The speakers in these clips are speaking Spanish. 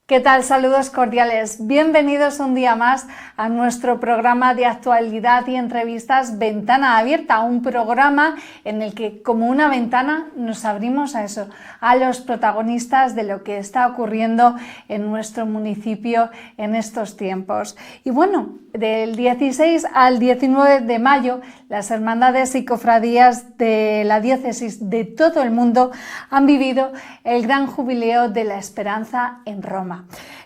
¿Qué tal? Saludos cordiales. Bienvenidos un día más a nuestro programa de actualidad y entrevistas Ventana Abierta, un programa en el que como una ventana nos abrimos a eso, a los protagonistas de lo que está ocurriendo en nuestro municipio en estos tiempos. Y bueno, del 16 al 19 de mayo, las hermandades y cofradías de la diócesis de todo el mundo han vivido el gran jubileo de la esperanza en Roma.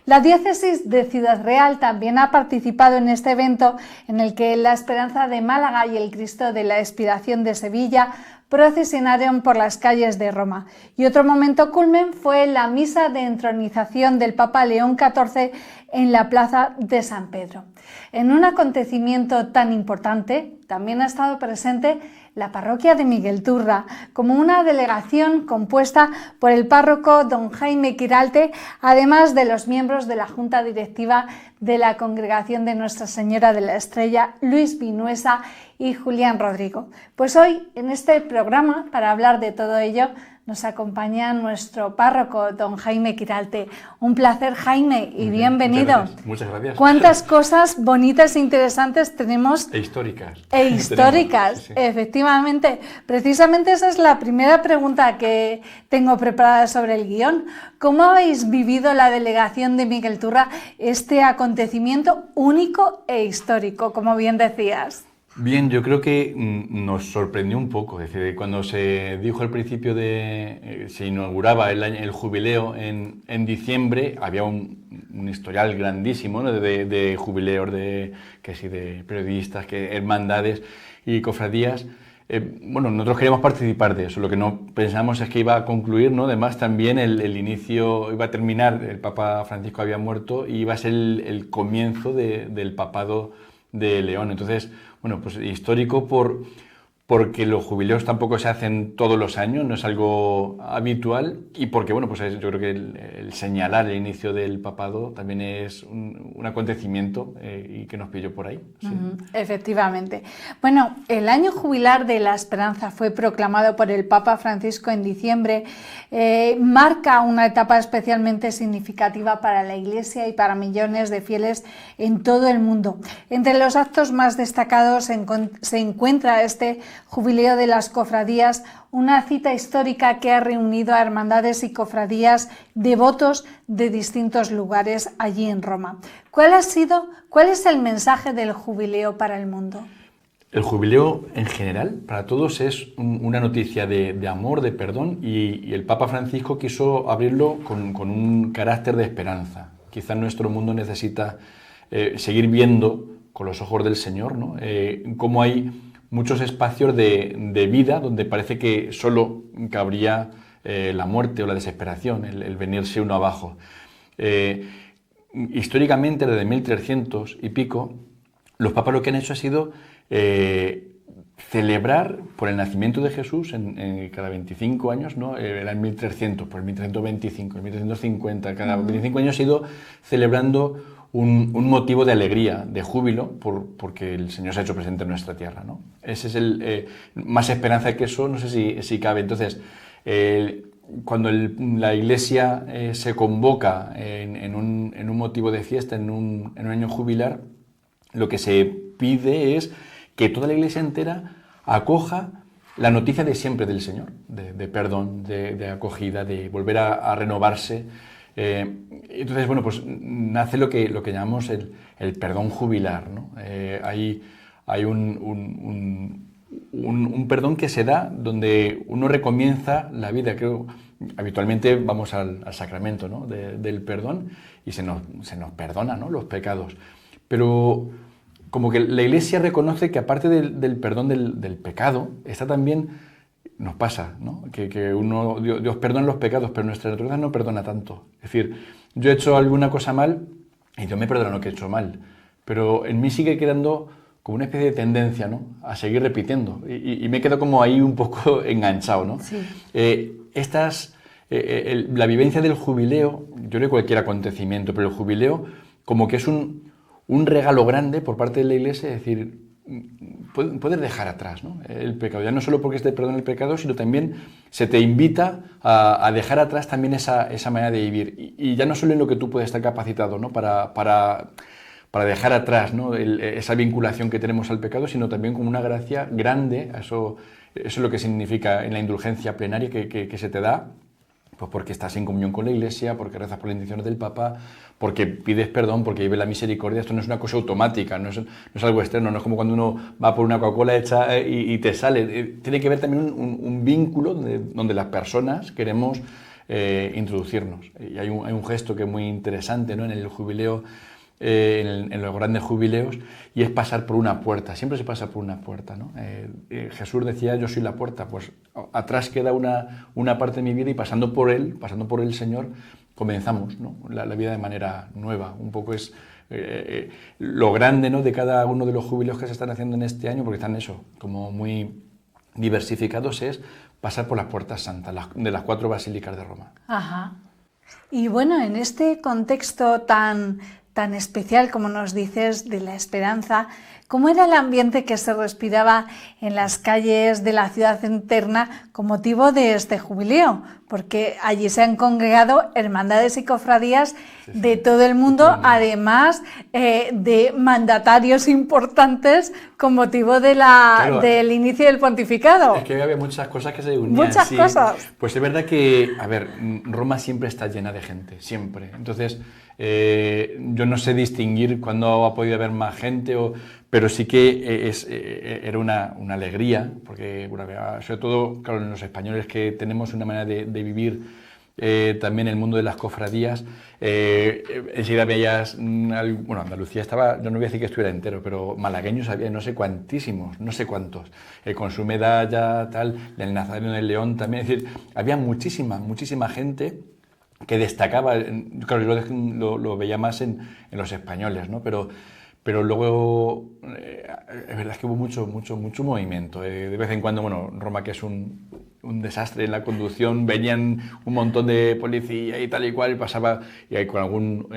La diócesis de Ciudad Real también ha participado en este evento en el que la Esperanza de Málaga y el Cristo de la Expiración de Sevilla procesionaron por las calles de Roma. Y otro momento culmen fue la misa de entronización del Papa León XIV en la plaza de San Pedro. En un acontecimiento tan importante también ha estado presente la parroquia de Miguelturra, como una delegación compuesta por el párroco don Jaime Quiralte, además de los miembros de la Junta Directiva de la Congregación de Nuestra Señora de la Estrella, Luis Vinuesa y Julián Rodrigo. Pues hoy, en este programa, para hablar de todo ello, nos acompaña nuestro párroco, don Jaime Quiralte. Un placer, Jaime, y bienvenido. Muchas gracias. ¿Cuántas cosas bonitas e interesantes tenemos? E históricas. Sí. Efectivamente. Precisamente esa es la primera pregunta que tengo preparada sobre el guión. ¿Cómo habéis vivido la delegación de Miguelturra este acontecimiento único e histórico, como bien decías? Bien, yo creo que nos sorprendió un poco, es decir, cuando se dijo al principio se inauguraba el jubileo en diciembre, había un historial grandísimo, ¿no? de jubileos, de periodistas, hermandades y cofradías. Bueno, nosotros queríamos participar de eso, lo que no pensamos es que iba a concluir, ¿no? Además también el inicio iba a terminar, el Papa Francisco había muerto y iba a ser el comienzo del papado de León. Entonces, bueno, pues histórico porque los jubileos tampoco se hacen todos los años, no es algo habitual, y porque, bueno, pues yo creo que el señalar el inicio del papado también es un acontecimiento y que nos pilló por ahí. Sí. Efectivamente. Bueno, el año jubilar de la esperanza fue proclamado por el Papa Francisco en diciembre, marca una etapa especialmente significativa para la Iglesia y para millones de fieles en todo el mundo. Entre los actos más destacados se encuentra este Jubileo de las Cofradías, una cita histórica que ha reunido a hermandades y cofradías devotos de distintos lugares allí en Roma. ¿Cuál es el mensaje del jubileo para el mundo? El jubileo en general, para todos, es una noticia de amor, de perdón, y el Papa Francisco quiso abrirlo con un carácter de esperanza. Quizá nuestro mundo necesita seguir viendo con los ojos del Señor, ¿no? Cómo hay muchos espacios de vida donde parece que solo cabría la muerte o la desesperación, el venirse uno abajo. Históricamente, desde 1300 y pico, los papas lo que han hecho ha sido celebrar por el nacimiento de Jesús en cada 25 años, ¿no? Era en 1300, por el 1325, el 1350, cada 25 años ha ido celebrando un motivo de alegría, de júbilo, porque el Señor se ha hecho presente en nuestra tierra, ¿no? Ese es más esperanza que eso, no sé si cabe. Entonces, cuando la Iglesia se convoca en un motivo de fiesta, en un año jubilar, lo que se pide es que toda la Iglesia entera acoja la noticia de siempre del Señor, de perdón, de acogida, de volver a renovarse. Entonces, bueno, pues nace lo que llamamos el perdón jubilar, ¿no? Hay un perdón que se da donde uno recomienza la vida. Creo, habitualmente vamos al sacramento, ¿no? del perdón y se nos perdona, ¿no? los pecados. Pero como que la Iglesia reconoce que aparte del perdón del pecado, está también... Nos pasa, ¿no? que Dios perdona los pecados, pero nuestra naturaleza no perdona tanto. Es decir, yo he hecho alguna cosa mal y Dios me perdona lo que he hecho mal, pero en mí sigue quedando como una especie de tendencia, ¿no? a seguir repitiendo y me quedo como ahí un poco enganchado, ¿no? Sí. La vivencia del jubileo, yo creo que cualquier acontecimiento, pero el jubileo como que es un regalo grande por parte de la Iglesia, es decir, puedes dejar atrás, ¿no? El pecado. Ya no solo porque te perdona el pecado, sino también se te invita a dejar atrás también esa manera de vivir. Y ya no solo en lo que tú puedes estar capacitado, ¿no? para dejar atrás, ¿no? Esa vinculación que tenemos al pecado, sino también con una gracia grande. Eso es lo que significa en la indulgencia plenaria que se te da. Pues porque estás en comunión con la Iglesia, porque rezas por las intenciones del Papa, porque pides perdón, porque vives la misericordia. Esto no es una cosa automática, no es algo externo, no es como cuando uno va por una Coca-Cola hecha y te sale. Tiene que ver también un vínculo donde las personas queremos introducirnos. Y hay un gesto que es muy interesante, ¿no? En el jubileo, en los grandes jubileos, y es pasar por una puerta. Siempre se pasa por una puerta, ¿no? Jesús decía: yo soy la puerta. Pues atrás queda una parte de mi vida, y pasando por el Señor, comenzamos, ¿no? la vida de manera nueva. Un poco es lo grande, ¿no? De cada uno de los jubileos que se están haciendo en este año, porque están como muy diversificados, es pasar por las puertas santas de las 4 basílicas de Roma. Ajá. Y bueno, en este contexto tan especial, como nos dices, de la esperanza, ¿cómo era el ambiente que se respiraba en las calles de la ciudad eterna con motivo de este jubileo? Porque allí se han congregado hermandades y cofradías de todo el mundo, además de mandatarios importantes con motivo del inicio del pontificado. Es que había muchas cosas que se unían. Muchas cosas. Pues es verdad que, a ver, Roma siempre está llena de gente, siempre. Entonces, yo no sé distinguir cuándo ha podido haber más gente, pero sí que era una alegría, porque sobre todo, claro, los españoles, que tenemos una manera de vivir también el mundo de las cofradías. Enseguida veías, Andalucía estaba, yo no voy a decir que estuviera entero, pero malagueños había no sé cuantísimos, no sé cuántos, con su medalla, tal, el Nazareno del León también. Es decir, había muchísima gente que destacaba. Claro, yo lo veía más en los españoles, ¿no? Pero luego es verdad que hubo mucho movimiento. De vez en cuando, Roma, que es un desastre en la conducción, venían un montón de policía y tal y cual, y pasaba, y ahí con algún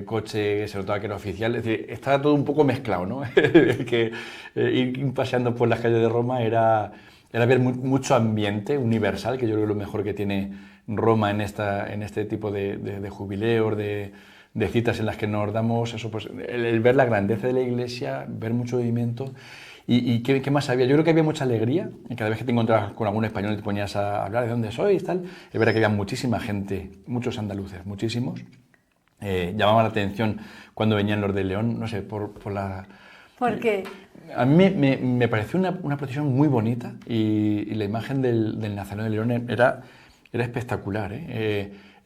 coche se notaba que era oficial. Es decir, estaba todo un poco mezclado, ¿no? Que ir paseando por las calles de Roma era ver mucho ambiente universal, que yo creo que es lo mejor que tiene Roma en este tipo de jubileos, de citas en las que nos damos eso, pues el ver la grandeza de la Iglesia, ver mucho movimiento. ¿Y qué más había? Yo creo que había mucha alegría, y cada vez que te encontrabas con algún español y te ponías a hablar de dónde sois, tal, es verdad que había muchísima gente, muchos andaluces, muchísimos. Llamaba la atención cuando venían los de León, no sé, por la... ¿Por qué? A mí me pareció una procesión muy bonita, y la imagen del Nazareno de León era espectacular,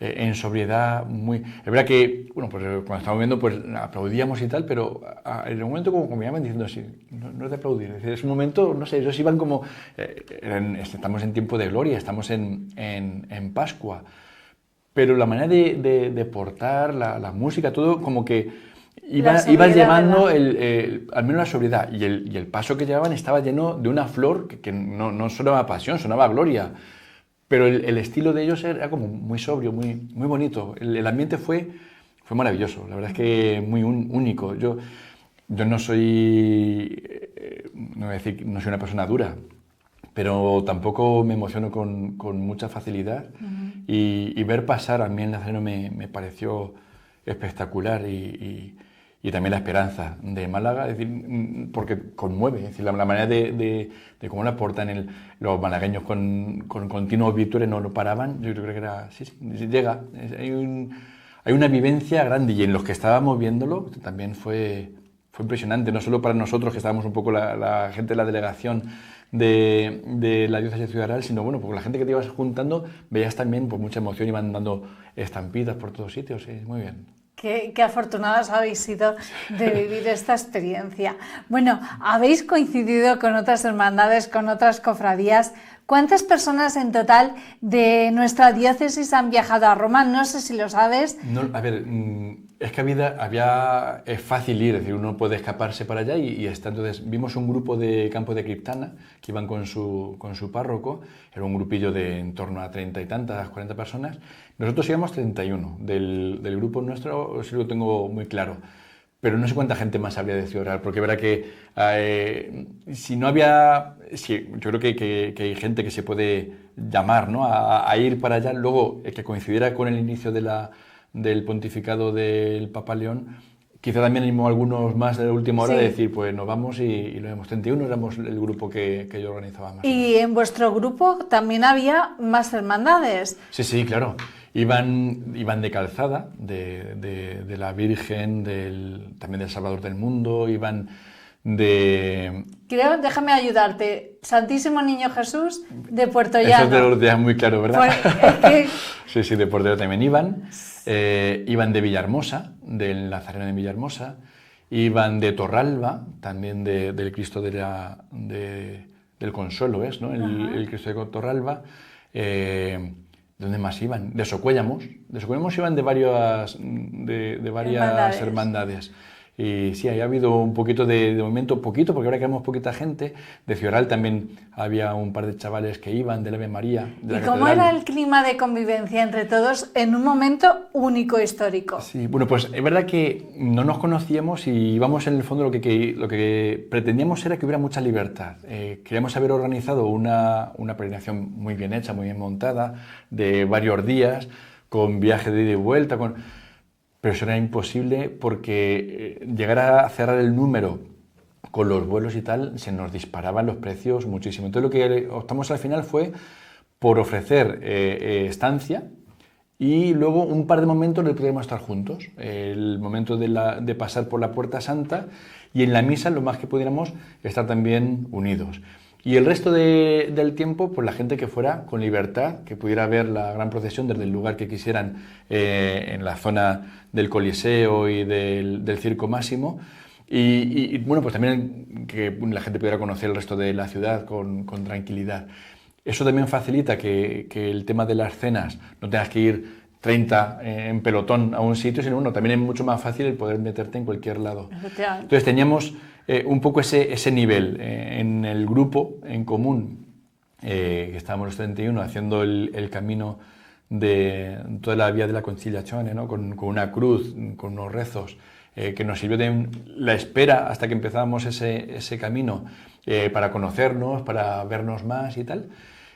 en sobriedad, muy... Es verdad que, pues cuando estábamos viendo, pues aplaudíamos y tal, pero en un momento como me iban diciendo así, no es de aplaudir, es decir, es un momento, no sé, ellos iban como... estamos en tiempo de gloria, estamos en Pascua, pero la manera de portar, la música, todo como que iba llevando al menos la sobriedad, y el paso que llevaban estaba lleno de una flor que no sonaba pasión, sonaba gloria. Pero el estilo de ellos era como muy sobrio, muy bonito. El ambiente fue maravilloso, la verdad es que muy único. Yo no soy, no voy a decir, no soy una persona dura, pero tampoco me emociono con mucha facilidad. Uh-huh. Y ver pasar a mí el Nazareno me pareció espectacular, y también la esperanza de Málaga, es decir, porque conmueve, es decir, la manera de cómo la portan los malagueños con continuos vítores, no paraban. Yo creo que era, sí, llega, hay una vivencia grande, y en los que estábamos viéndolo también fue impresionante, no solo para nosotros, que estábamos un poco la gente de la delegación de la diócesis de Ciudad Real, sino porque la gente que te ibas juntando veías también pues mucha emoción, iban dando estampidas por todos sitios, sí, muy bien. Qué afortunados habéis sido de vivir esta experiencia. Bueno, habéis coincidido con otras hermandades, con otras cofradías. ¿Cuántas personas en total de nuestra diócesis han viajado a Roma? No sé si lo sabes. No, a ver, es que es fácil ir, es decir, uno puede escaparse para allá y está. Entonces vimos un grupo de Campo de Criptana que iban con su párroco, era un grupillo de en torno a 30 y tantas, 40 personas. Nosotros íbamos 31, del grupo nuestro, sí lo tengo muy claro. pero no sé cuánta gente más habría de Ciudad Real, porque verá que si no había, sí, yo creo que hay gente que se puede llamar, ¿no?, a ir para allá, luego que coincidiera con el inicio del pontificado del Papa León, quizá también animó a algunos más de la última hora, sí, de decir, pues nos vamos y lo vemos. 31 éramos el grupo que yo organizaba más. Y en vuestro grupo también había más hermandades. Sí, sí, claro. Iban de calzada, de la Virgen, también del Salvador del Mundo, iban de... Creo, déjame ayudarte, Santísimo Niño Jesús de Puerto Llano. Eso te lo dejas muy claro, ¿verdad? Pues, Sí, sí, de Puerto Llano también iban. Iban de Villahermosa, del Nazareno de Villahermosa. Iban de Torralba, también del Cristo del Consuelo, ¿ves?, ¿no? El Cristo de Torralba. ¿Dónde más iban? De Socuéllamos. De Socuéllamos iban de varias hermandades. Y sí, ahí ha habido un poquito de momento, poquito, porque ahora quedamos poquita gente. De Ciudad Real también había un par de chavales que iban, del Ave María, de la ¿Y cómo era el clima de convivencia entre todos en un momento único histórico? Sí, bueno, pues es verdad que no nos conocíamos y íbamos en el fondo lo que pretendíamos era que hubiera mucha libertad. Queríamos haber organizado una peregrinación muy bien hecha, muy bien montada, de varios días, con viaje de ida y vuelta, pero eso era imposible porque llegar a cerrar el número con los vuelos y tal, se nos disparaban los precios muchísimo. Entonces lo que optamos al final fue por ofrecer estancia y luego un par de momentos donde pudiéramos estar juntos. El momento de pasar por la Puerta Santa y en la misa lo más que pudiéramos estar también unidos. Y el resto del tiempo, pues la gente que fuera con libertad, que pudiera ver la gran procesión desde el lugar que quisieran en la zona del Coliseo y del Circo Máximo. Y bueno, pues también que la gente pudiera conocer el resto de la ciudad con tranquilidad. Eso también facilita que el tema de las cenas no tengas que ir 30 en pelotón a un sitio, sino bueno, también es mucho más fácil el poder meterte en cualquier lado. Entonces teníamos un poco ese nivel en el grupo en común, que estábamos los 31 haciendo el camino de toda la vía de la Conciliazione, ¿no? con una cruz, con unos rezos, que nos sirvió de la espera hasta que empezábamos ese camino para conocernos, para vernos más y tal.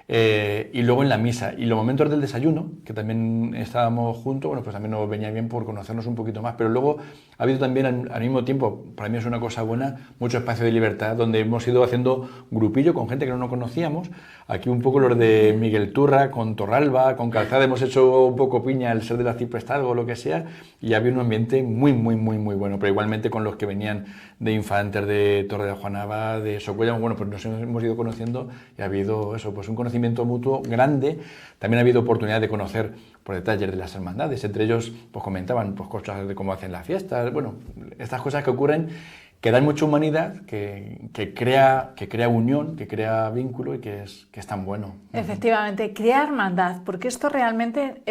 Y luego en la misa y los momentos del desayuno, que también estábamos juntos, bueno, pues también nos venía bien por conocernos un poquito más, pero luego ha habido también al mismo tiempo, para mí es una cosa buena, mucho espacio de libertad, donde hemos ido haciendo grupillo con gente que no nos conocíamos. Aquí un poco los de Miguel Turra, con Torralba, con Calzada, hemos hecho un poco piña al ser de la Ciprestado o lo que sea, y había un ambiente muy, muy, muy, muy bueno, pero igualmente con los que venían de Infantes, de Torre de Juanaba, de Socuéllamos, bueno, pues nos hemos ido conociendo y ha habido eso, pues un conocimiento mutuo grande. También ha habido oportunidad de conocer por detalles de las hermandades, entre ellos pues comentaban pues cosas de cómo hacen las fiestas, bueno, estas cosas que ocurren, que dan mucha humanidad, que crea unión, que crea vínculo y que es tan bueno. Efectivamente, crea hermandad, porque esto realmente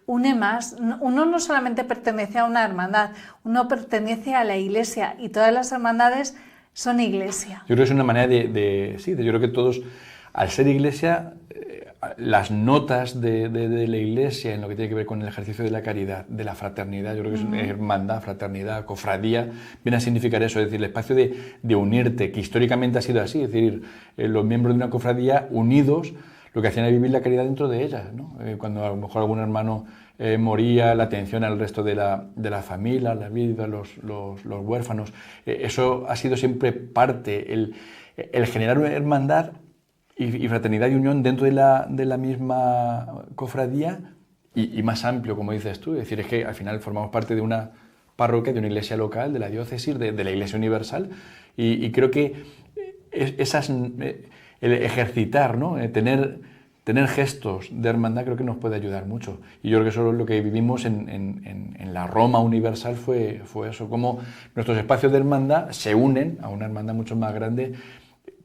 une más. Uno no solamente pertenece a una hermandad, uno pertenece a la Iglesia y todas las hermandades son Iglesia. Yo creo que es una manera yo creo que todos, al ser Iglesia, las notas de la Iglesia en lo que tiene que ver con el ejercicio de la caridad, de la fraternidad, yo creo que es hermandad, fraternidad, cofradía, viene a significar eso, es decir, el espacio de unirte, que históricamente ha sido así, es decir, los miembros de una cofradía unidos, lo que hacían era vivir la caridad dentro de ella, ¿no? Cuando a lo mejor algún hermano moría, la atención al resto de la familia, la vida, los huérfanos, eso ha sido siempre parte, el generar una hermandad y fraternidad y unión dentro de la misma cofradía y más amplio, como dices tú. Es decir, es que al final formamos parte de una parroquia, de una iglesia local, de la diócesis, de la Iglesia Universal y creo que el ejercitar, ¿no? Tener gestos de hermandad creo que nos puede ayudar mucho. Y yo creo que eso es lo que vivimos en la Roma universal fue eso, cómo nuestros espacios de hermandad se unen a una hermandad mucho más grande,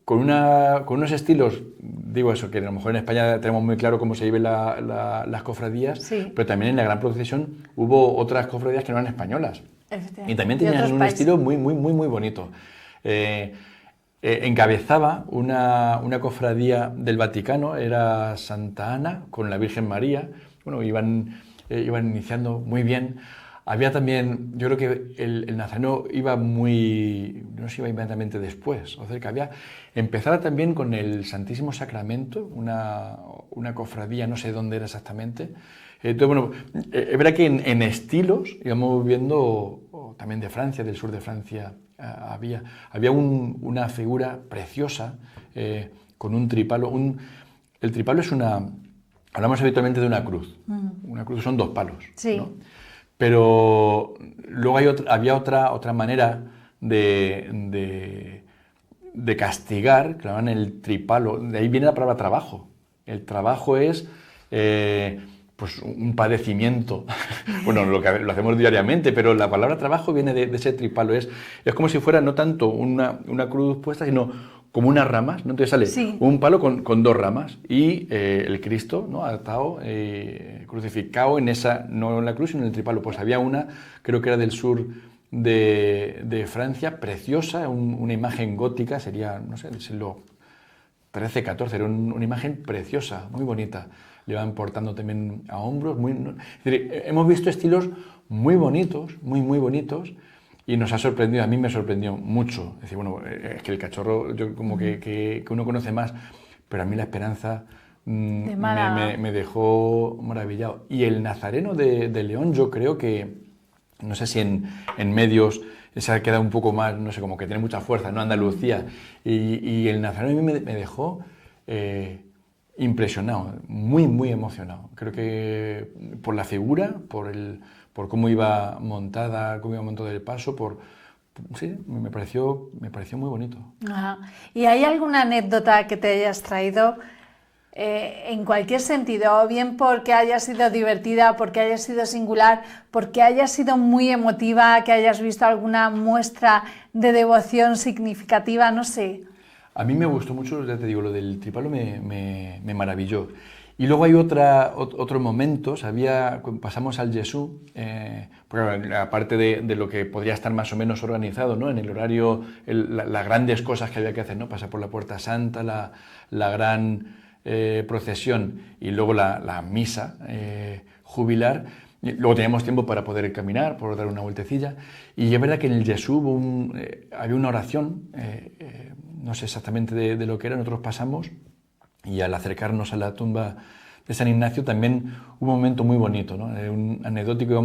con unos estilos, digo eso, que a lo mejor en España tenemos muy claro cómo se viven las cofradías, sí, pero también en la gran procesión hubo otras cofradías que no eran españolas. Y también tenían un estilo muy, muy, muy, muy bonito. Encabezaba una cofradía del Vaticano, era Santa Ana, con la Virgen María. Bueno, iban iniciando muy bien. había también, yo creo que el nazareno iba no se iba inmediatamente después, o sea, que empezaba también con el Santísimo Sacramento, una cofradía, no sé dónde era exactamente. Entonces, bueno, es verdad que en estilos íbamos viendo, también de Francia, del sur de Francia, había una figura preciosa con un tripalo. El tripalo es hablamos habitualmente de una cruz. Una cruz son 2 palos. Sí. ¿no? Pero luego había otra manera de castigar, que llamaban el tripalo. De ahí viene la palabra trabajo. El trabajo es pues un padecimiento. Bueno, lo hacemos diariamente, pero la palabra trabajo viene de ese tripalo. Es como si fuera no tanto una cruz puesta, sino como unas ramas, ¿no? Entonces sale un palo con 2 ramas y el Cristo, ¿no? Atado, crucificado no en la cruz, sino en el tripalo. Pues había una, creo que era del sur de Francia, preciosa, una imagen gótica, sería, no sé, del siglo XIII, XIV, era una imagen preciosa, muy bonita. Le iban portando también a hombros. Es decir, hemos visto estilos muy bonitos, muy bonitos, y nos ha sorprendido, a mí me sorprendió mucho. Es decir, bueno, es que el cachorro, yo como que uno conoce más, pero a mí la esperanza me dejó maravillado. Y el nazareno de León, yo creo que, no sé si en medios se ha quedado un poco más, no sé, como que tiene mucha fuerza, ¿no? Andalucía. Y el nazareno a mí me dejó impresionado, muy emocionado. Creo que por la figura, por cómo iba montada, cómo iba montado el paso, sí, me pareció muy bonito. Ajá. ¿Y hay alguna anécdota que te hayas traído en cualquier sentido, o bien porque haya sido divertida, porque haya sido singular, porque haya sido muy emotiva, que hayas visto alguna muestra de devoción significativa, no sé? A mí me gustó mucho, ya te digo, lo del tripalo me maravilló. Y luego hay otros momentos, pasamos al Jesús, porque aparte de lo que podría estar más o menos organizado, ¿no? En el horario, las grandes cosas que había que hacer, ¿no? Pasar por la Puerta Santa, la gran procesión y luego la misa jubilar. Y luego teníamos tiempo para poder caminar, por dar una vueltecilla. Y es verdad que en el Jesús había una oración, no sé exactamente de lo que era, nosotros pasamos. Y al acercarnos a la tumba de San Ignacio también hubo un momento muy bonito, ¿no? Un anecdótico,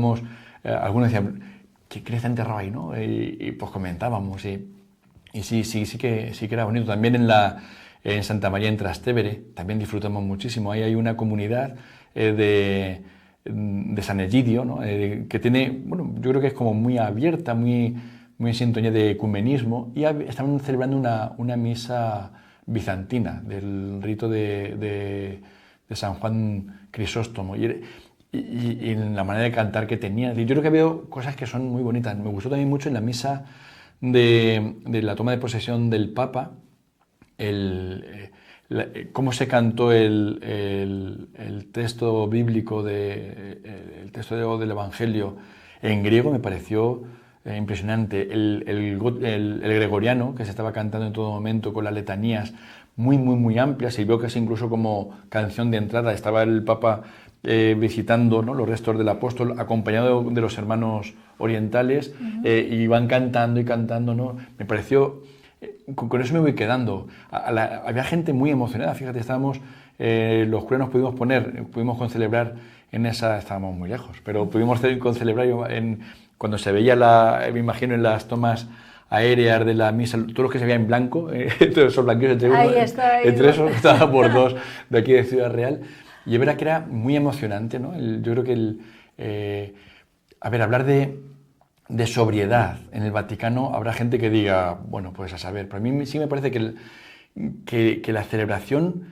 algunos decían, ¿qué crees enterrado ahí, no? Y pues comentábamos, y sí que era bonito. También en Santa María en Trastevere también disfrutamos muchísimo. Ahí hay una comunidad de San Egidio, ¿no? Que tiene, bueno, yo creo que es como muy abierta, muy en sintonía de ecumenismo, y estaban celebrando una misa bizantina, del rito de San Juan Crisóstomo, y en la manera de cantar que tenía. Yo creo que había cosas que son muy bonitas. Me gustó también mucho en la misa de la toma de posesión del Papa, cómo se cantó el texto bíblico, el texto del Evangelio en griego. Me pareció impresionante. El gregoriano, que se estaba cantando en todo momento con las letanías muy amplias, y veo casi incluso como canción de entrada. Estaba el Papa visitando, ¿no? Los restos del apóstol, acompañado de los hermanos orientales, y iban cantando y cantando, ¿no? Me pareció, con eso me voy quedando. Había gente muy emocionada, fíjate, estábamos, los curas nos pudimos concelebrar en esa, estábamos muy lejos, pero pudimos concelebrar cuando se veía, me imagino, en las tomas aéreas de la misa, todos los que se veían en blanco, todos esos blanquillos entre esos estaba por 2 de aquí de Ciudad Real, y es verdad que era muy emocionante, ¿no? Yo creo que hablar de sobriedad en el Vaticano, habrá gente que diga, bueno, pues a saber, pero a mí sí me parece que la celebración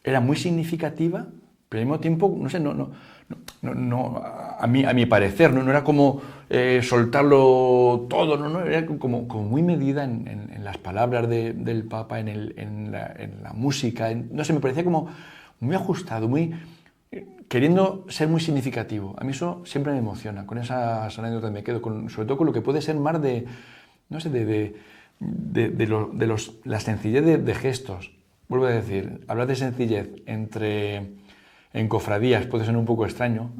era muy significativa, pero al mismo tiempo, no sé, a mi parecer, no era como soltarlo todo, era como muy medida en las palabras del Papa, en la música, no sé, me parecía como muy ajustado, queriendo ser muy significativo. A mí eso siempre me emociona, con esas anécdotas me quedo, sobre todo con lo que puede ser más la sencillez de gestos. Vuelvo a decir, hablar de sencillez en cofradías puede ser un poco extraño,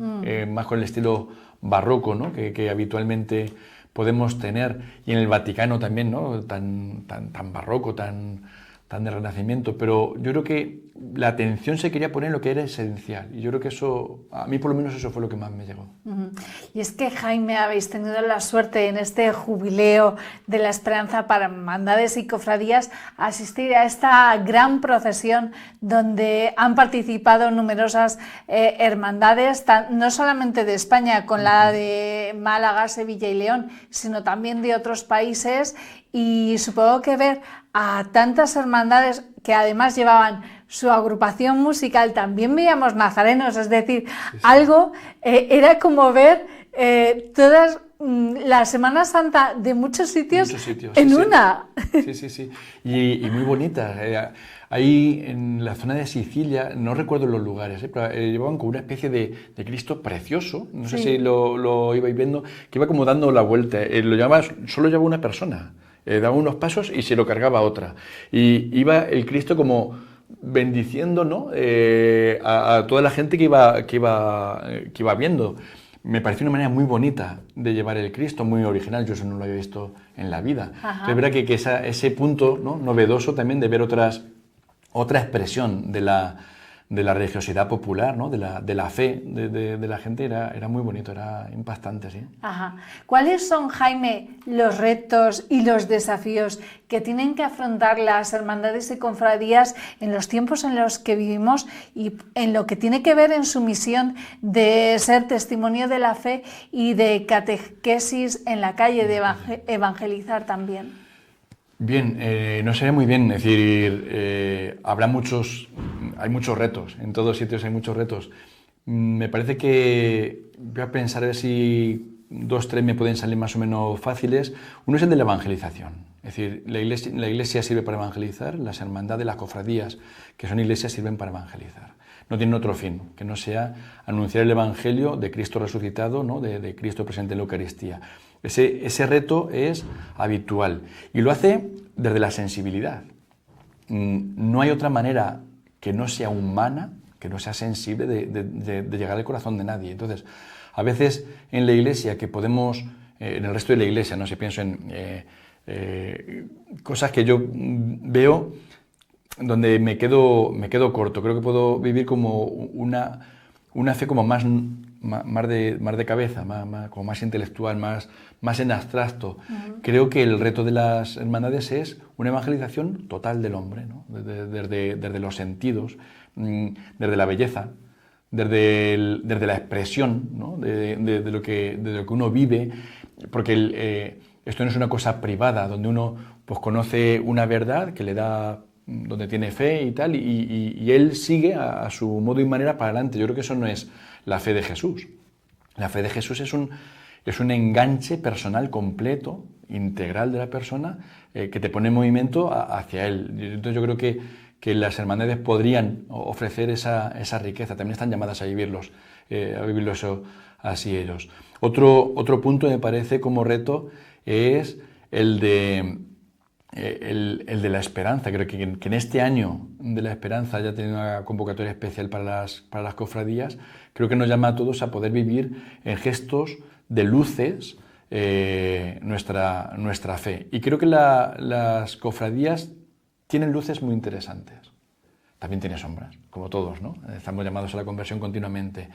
más con el estilo barroco, ¿no? que habitualmente podemos tener, y en el Vaticano también, ¿no? tan barroco, tan de Renacimiento, pero yo creo que la atención se quería poner en lo que era esencial, y yo creo que eso, a mí por lo menos eso fue lo que más me llegó. Y es que, Jaime, habéis tenido la suerte en este jubileo de la Esperanza para hermandades y cofradías asistir a esta gran procesión donde han participado numerosas hermandades, no solamente de España, con la de Málaga, Sevilla y León, sino también de otros países, y supongo que ver a tantas hermandades que además llevaban su agrupación musical, también veíamos nazarenos, es decir, algo, era como ver todas la Semana Santa de muchos sitios en una. Sí. Y muy bonita. Ahí en la zona de Sicilia, no recuerdo los lugares, pero llevaban como una especie de Cristo precioso, no sé si lo ibais viendo, que iba como dando la vuelta. Solo llevaba una persona. Daba unos pasos y se lo cargaba otra. Y iba el Cristo como bendiciendo, ¿no? A toda la gente que iba viendo. Me pareció una manera muy bonita de llevar el Cristo, muy original. Yo eso no lo había visto en la vida. Entonces, es verdad que ese punto, ¿no? Novedoso también de ver otra expresión de la religiosidad popular, ¿no? de la fe de la gente, era muy bonito, era impactante, sí. ¿Cuáles son, Jaime, los retos y los desafíos que tienen que afrontar las hermandades y cofradías en los tiempos en los que vivimos y en lo que tiene que ver en su misión de ser testimonio de la fe y de catequesis en la calle, de evangelizar también? Bien, no sé muy bien, es decir, hay muchos retos, en todos sitios hay muchos retos. Me parece que voy a pensar a ver si 2, 3 me pueden salir más o menos fáciles. Uno es el de la evangelización, es decir, la iglesia sirve para evangelizar, las hermandades, las cofradías que son iglesias sirven para evangelizar. No tienen otro fin que no sea anunciar el evangelio de Cristo resucitado, ¿no? de Cristo presente en la Eucaristía. Ese reto es habitual y lo hace desde la sensibilidad. No hay otra manera que no sea humana, que no sea sensible de llegar al corazón de nadie. Entonces, a veces en la iglesia que podemos, en el resto de la iglesia, no sé, pienso en cosas que yo veo donde me quedo corto. Creo que puedo vivir como una fe como más de cabeza, como más intelectual, más en abstracto. Creo que el reto de las hermandades es una evangelización total del hombre, ¿no? Desde los sentidos, desde la belleza, desde la expresión, ¿no? de lo que uno vive, porque esto no es una cosa privada, donde uno pues, conoce una verdad que le da, donde tiene fe y tal, y él sigue a su modo y manera para adelante. Yo creo que eso no es la fe de Jesús. La fe de Jesús es un enganche personal completo, integral de la persona, que te pone en movimiento hacia Él. Entonces yo creo que las hermandades podrían ofrecer esa riqueza. También están llamadas a vivirlo eso así ellos. Otro punto me parece como reto es el de la esperanza. Creo que en este año de la esperanza haya tenido una convocatoria especial para las cofradías. Creo que nos llama a todos a poder vivir en gestos de luces nuestra fe. Y creo que las cofradías tienen luces muy interesantes. También tiene sombras, como todos, ¿no? Estamos llamados a la conversión continuamente.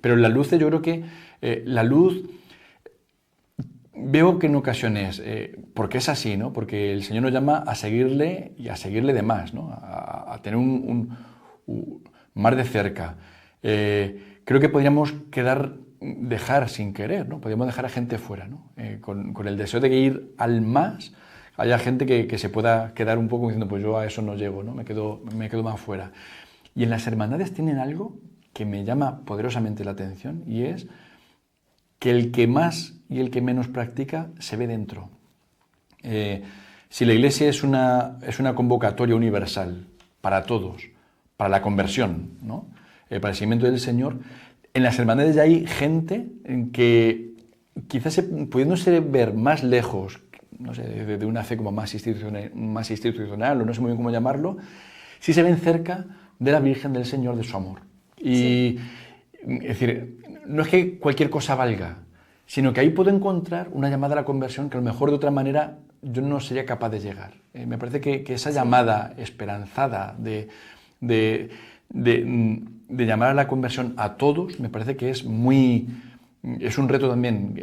Pero las luces, yo creo que la luz... Veo que en ocasiones, porque es así, ¿no? Porque el Señor nos llama a seguirle y a seguirle de más, ¿no? A tener un más de cerca. Creo que podríamos dejar sin querer, ¿no? Podríamos dejar a gente fuera, ¿no? Con el deseo de ir al más, haya gente que se pueda quedar un poco diciendo, pues yo a eso no llego, ¿no? Me quedo más fuera. Y en las hermandades tienen algo que me llama poderosamente la atención y es que el que más y el que menos practica se ve dentro. Si la Iglesia es una convocatoria universal para todos, para la conversión, ¿no? Para el seguimiento del Señor, en las hermandades ya hay gente en que quizás pudiéndose ver más lejos, no sé, de una fe como más institucional o no sé muy bien cómo llamarlo, sí se ven cerca de la Virgen del Señor, de su amor. Y es decir, no es que cualquier cosa valga, sino que ahí puedo encontrar una llamada a la conversión que a lo mejor de otra manera yo no sería capaz de llegar. Me parece que esa llamada esperanzada de llamar a la conversión a todos, me parece que es un reto también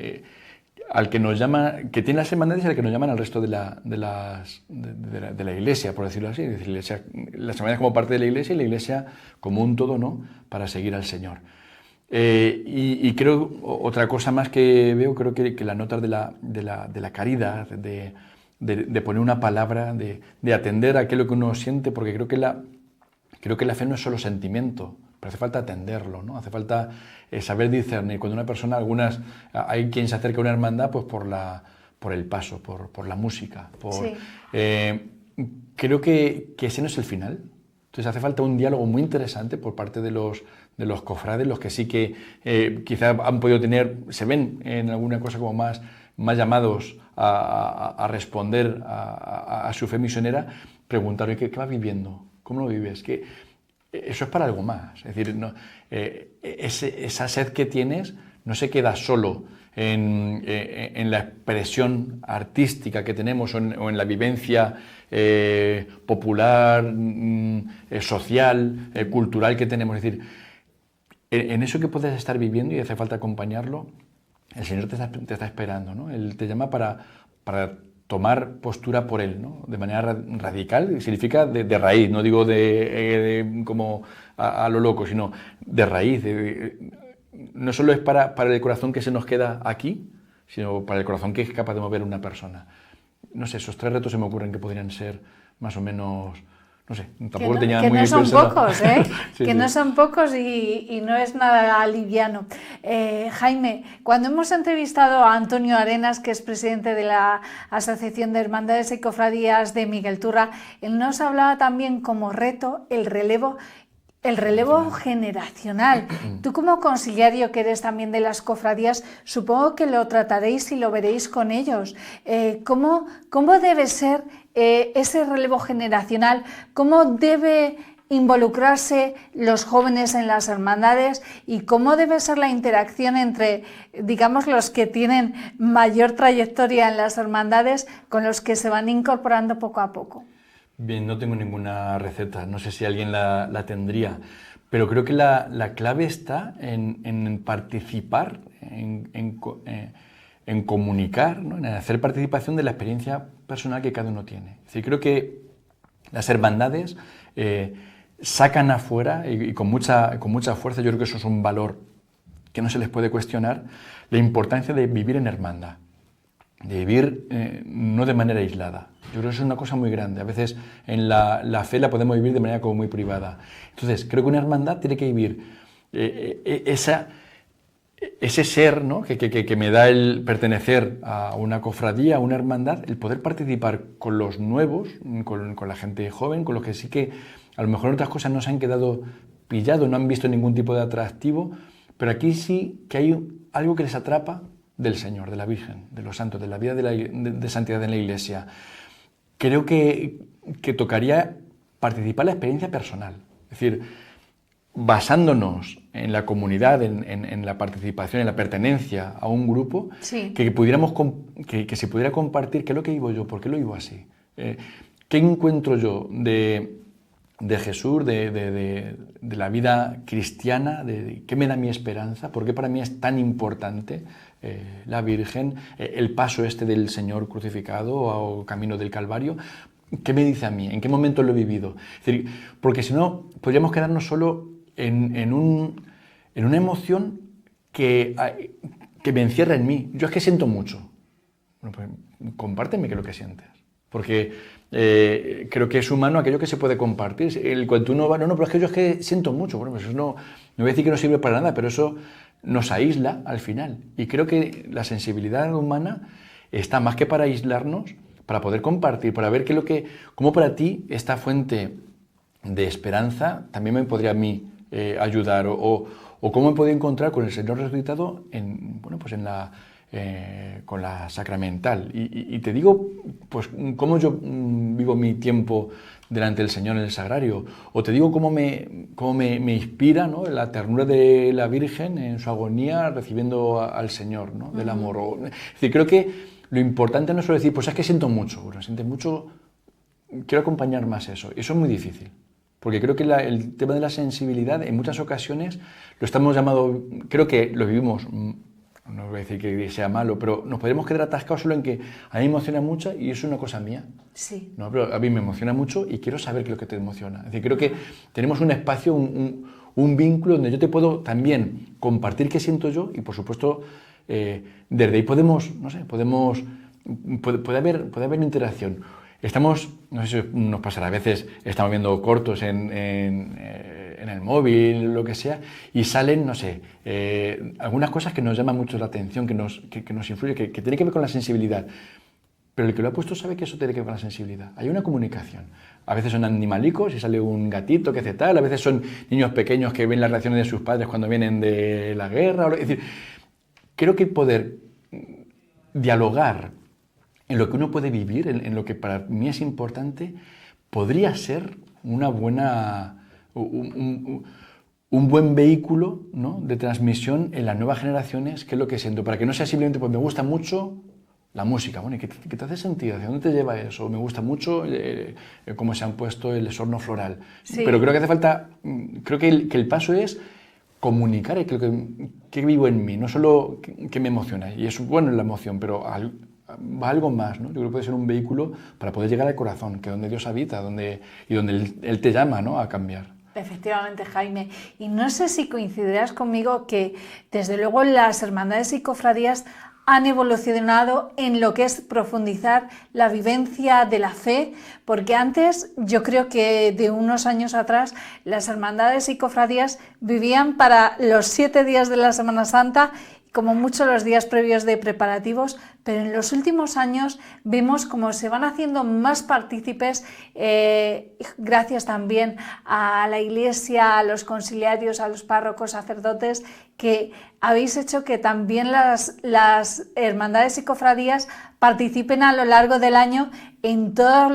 al que nos llama, que tiene las hermandades y al que nos llaman al resto de la Iglesia, por decirlo así. Es decir, las hermandades como parte de la Iglesia y la Iglesia como un todo, ¿no?, para seguir al Señor. Y creo, otra cosa más que veo, creo que las notas de la caridad, de poner una palabra, de atender a aquello que uno siente, porque creo que la fe no es solo sentimiento, pero hace falta atenderlo, ¿no? Hace falta saber discernir. Cuando una persona, hay quien se acerca a una hermandad pues por el paso, por la música. Sí. Creo que ese no es el final. Entonces hace falta un diálogo muy interesante por parte de los cofrades, los que sí que quizá han podido se ven en alguna cosa como más llamados a responder a su fe misionera, preguntarle ¿qué vas viviendo? ¿Cómo lo vives? Eso es para algo más. Es decir, esa sed que tienes no se queda solo en la expresión artística que tenemos o en la vivencia popular, social, cultural que tenemos. Es decir, en eso que puedes estar viviendo y hace falta acompañarlo, el Señor te está esperando, ¿no? Él te llama para tomar postura por Él, ¿no? De manera radical, significa de raíz, no digo como a lo loco, sino de raíz. No solo es para el corazón que se nos queda aquí, sino para el corazón que es capaz de mover una persona. No sé, esos 3 retos se me ocurren que podrían ser más o menos, no sé, tampoco tenía muy bien pensado. Que no son pocos, ¿eh? Sí, que sí. No son pocos y no es nada liviano. Jaime, cuando hemos entrevistado a Antonio Arenas, que es presidente de la Asociación de Hermandades y Cofradías de Miguel Turra, él nos hablaba también como reto el relevo generacional. Tú como conciliario que eres también de las cofradías, supongo que lo trataréis y lo veréis con ellos. ¿Cómo debe ser ese relevo generacional? ¿Cómo debe involucrarse los jóvenes en las hermandades? ¿Y cómo debe ser la interacción entre, digamos, los que tienen mayor trayectoria en las hermandades con los que se van incorporando poco a poco? Bien, no tengo ninguna receta, no sé si alguien la tendría, pero creo que la clave está en participar, en comunicar, ¿no?, en hacer participación de la experiencia personal que cada uno tiene. Es decir, creo que las hermandades sacan afuera y con mucha fuerza, yo creo que eso es un valor que no se les puede cuestionar, la importancia de vivir en hermandad, de vivir no de manera aislada. Yo creo que eso es una cosa muy grande. A veces en la fe la podemos vivir de manera como muy privada. Entonces, creo que una hermandad tiene que vivir ese ser, ¿no?, que me da el pertenecer a una cofradía, a una hermandad, el poder participar con los nuevos, con la gente joven, con los que sí que a lo mejor en otras cosas no se han quedado pillados, no han visto ningún tipo de atractivo, pero aquí sí que hay algo que les atrapa del Señor, de la Virgen, de los santos, de la vida de santidad en la Iglesia. Creo que tocaría participar en la experiencia personal, es decir, basándonos en la comunidad, en la participación, en la pertenencia a un grupo, sí, que se pudiera compartir qué es lo que vivo yo, por qué lo vivo así, qué encuentro yo de Jesús, de la vida cristiana, de qué me da mi esperanza, por qué para mí es tan importante la Virgen, el paso del Señor crucificado o camino del Calvario. ¿Qué me dice a mí? ¿En qué momento lo he vivido? Es decir, porque si no, podríamos quedarnos solo en una emoción que me encierra en mí. Yo es que siento mucho. Bueno, pues compárteme qué es lo que sientes. Porque creo que es humano aquello que se puede compartir. Cuando uno va, no, pero es que yo es que siento mucho. Bueno, pues eso no voy a decir que no sirve para nada, pero eso nos aísla al final. Y creo que la sensibilidad humana está más que para aislarnos, para poder compartir, para ver cómo para ti esta fuente de esperanza también me podría a mí ayudar, o cómo me puedo encontrar con el Señor resucitado en con la sacramental. Y te digo, pues, cómo yo vivo mi tiempo delante del Señor en el sagrario, o te digo cómo me inspira, ¿no?, la ternura de la Virgen en su agonía recibiendo al Señor, ¿no?, del amor. Es decir, creo que lo importante no es solo decir, pues es que siento mucho, bueno, sientes mucho, quiero acompañar más eso. Eso es muy difícil, porque creo que el tema de la sensibilidad en muchas ocasiones lo estamos llamando, creo que lo vivimos, no voy a decir que sea malo, pero nos podemos quedar atascados solo en que a mí me emociona mucho y eso es una cosa mía. Sí. No, pero a mí me emociona mucho y quiero saber qué es lo que te emociona. Es decir, creo que tenemos un espacio, un vínculo donde yo te puedo también compartir qué siento yo y, por supuesto, desde ahí podemos, no sé, puede haber interacción. Estamos, no sé si nos pasará, a veces estamos viendo cortos en el móvil, lo que sea, y salen, no sé, algunas cosas que nos llaman mucho la atención, que nos influyen, que tiene que ver con la sensibilidad. Pero el que lo ha puesto sabe que eso tiene que ver con la sensibilidad. Hay una comunicación. A veces son animalicos y sale un gatito que hace tal, a veces son niños pequeños que ven las reacciones de sus padres cuando vienen de la guerra. Es decir, creo que poder dialogar en lo que uno puede vivir, en lo que para mí es importante, podría ser una buena, un buen vehículo, ¿no?, de transmisión en las nuevas generaciones, que es lo que siento, para que no sea simplemente, pues me gusta mucho la música, bueno, ¿y qué te hace sentido? ¿Hacia dónde te lleva eso? Me gusta mucho cómo se han puesto el esorno floral. Sí. Pero creo que hace falta, creo que el paso es comunicar que vivo en mí, no solo que me emociona, y es bueno la emoción, pero va algo más, ¿no? Yo creo que puede ser un vehículo para poder llegar al corazón, que es donde Dios habita, donde Él te llama, ¿no?, a cambiar. Efectivamente, Jaime. Y no sé si coincidirás conmigo que, desde luego, las hermandades y cofradías han evolucionado en lo que es profundizar la vivencia de la fe, porque antes, yo creo que de unos años atrás, las hermandades y cofradías vivían para los 7 días de la Semana Santa, como mucho los días previos de preparativos, pero en los últimos años vemos cómo se van haciendo más partícipes, gracias también a la Iglesia, a los conciliarios, a los párrocos, sacerdotes, que habéis hecho que también las hermandades y cofradías participen a lo largo del año en todos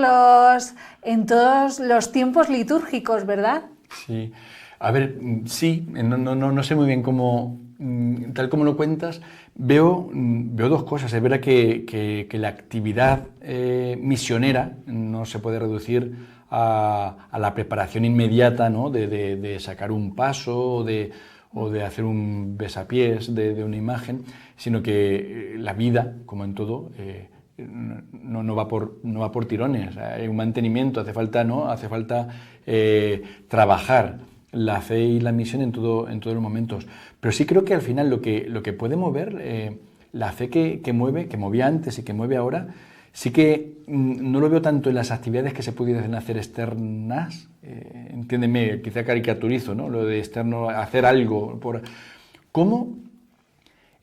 los tiempos litúrgicos, ¿verdad? Sí, a ver, sí, no sé muy bien cómo, tal como lo cuentas, veo dos cosas. Es verdad que la actividad misionera no se puede reducir a la preparación inmediata, ¿no?, de sacar un paso o de hacer un besapiés de una imagen, sino que la vida, como en todo, no va por tirones. Hay un mantenimiento, hace falta trabajar la fe y la misión en todos los momentos. Pero sí creo que al final lo que puede mover, la fe que movía antes y que mueve ahora, sí que no lo veo tanto en las actividades que se pudiesen hacer externas, entiéndeme, quizá caricaturizo, ¿no?, lo de externo, hacer algo, como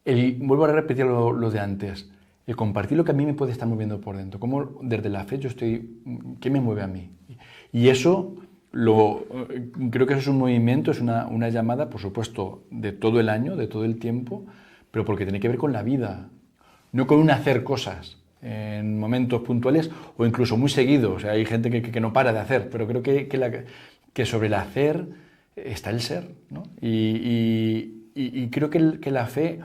vuelvo a repetir lo de antes, el compartir lo que a mí me puede estar moviendo por dentro, como desde la fe ¿qué me mueve a mí? Y eso creo que eso es un movimiento, es una llamada, por supuesto, de todo el año, de todo el tiempo, pero porque tiene que ver con la vida, no con un hacer cosas en momentos puntuales o incluso muy seguidos. O sea, hay gente que no para de hacer, pero creo que sobre el hacer está el ser, ¿no? Y creo que la fe,